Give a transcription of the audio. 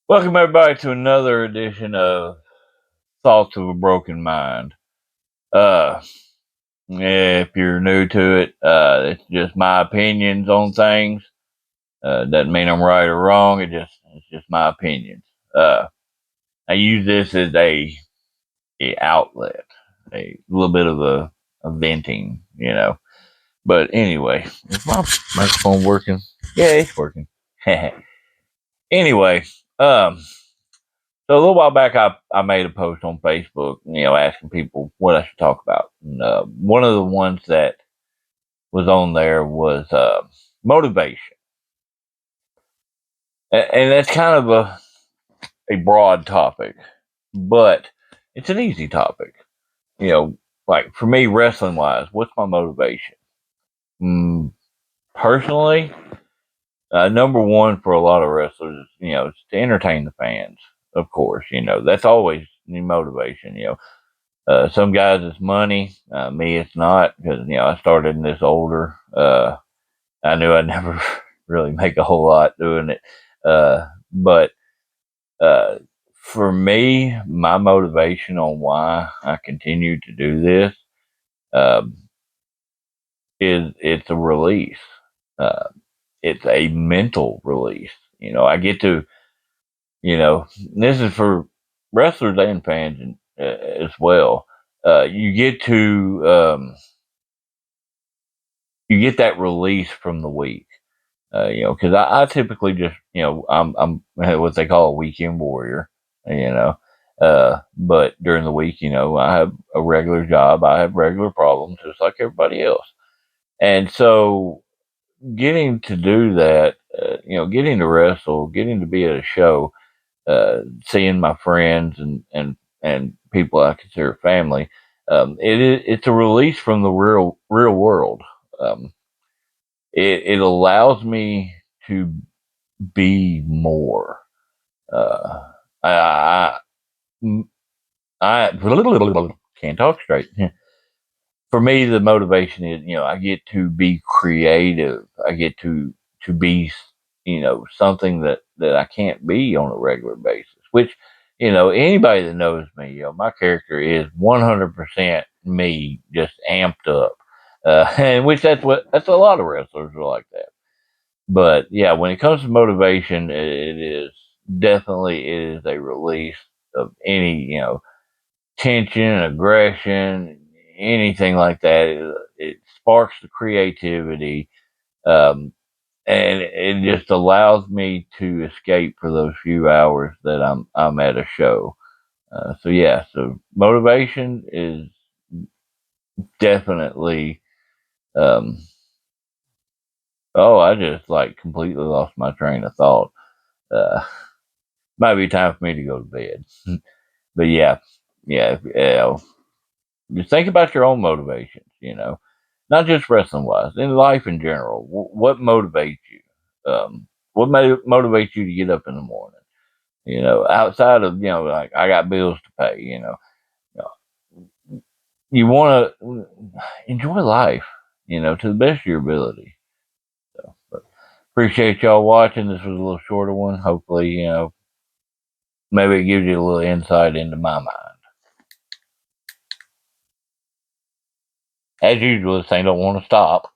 Welcome everybody to another edition of Thoughts of a Broken Mind. Uh, if you're new to it, it's just my opinions on things. Doesn't mean I'm right or wrong. It's just my opinions. Uh, I use this as a outlet, a little bit of a venting. But anyway, is my microphone working? Yeah, it's working. Anyway, um, So a little while back, I made a post on Facebook, asking people what I should talk about. And, one of the ones that was on there was motivation, and that's kind of a broad topic, but it's an easy topic. You know, like for me, wrestling wise, what's my motivation? Mm, Personally, number one for a lot of wrestlers, is to entertain the fans. Of course, that's always the motivation. Some guys it's money. Me, it's not because I started in this older. I knew I'd never really make a whole lot doing it. But uh, for me, my motivation on why I continue to do this um, is it's a release. Uh, it's a mental release. I get to. This is for wrestlers and fans as well. You get to. You get that release from the week. Because I typically just, I'm what they call a weekend warrior, you know. But during the week, I have a regular job. I have regular problems just like everybody else. And so getting to do that, getting to wrestle, getting to be at a show, seeing my friends and people I consider family, it's a release from the real world. Um, it allows me to be more. Uh, I, I can't talk straight. For me, the motivation is, I get to be creative. I get to be, something that I can't be on a regular basis. Which, anybody that knows me, my character is 100% me, just amped up. And which that's a lot of wrestlers are like that. But yeah, when it comes to motivation, it is definitely it is a release of any tension, aggression, anything like that. It sparks the creativity, um, and it just allows me to escape for those few hours that I'm at a show. So yeah, so motivation is definitely. Um, oh, I just like completely lost my train of thought. Uh, Might be time for me to go to bed. But yeah, yeah. Just think about your own motivations. Not just wrestling wise, in life in general. What motivates you? What motivates you to get up in the morning? Outside of like I got bills to pay. You want to enjoy life. To the best of your ability. But appreciate y'all watching. This was a little shorter one. Hopefully, maybe it gives you a little insight into my mind. As usual, this thing don't want to stop.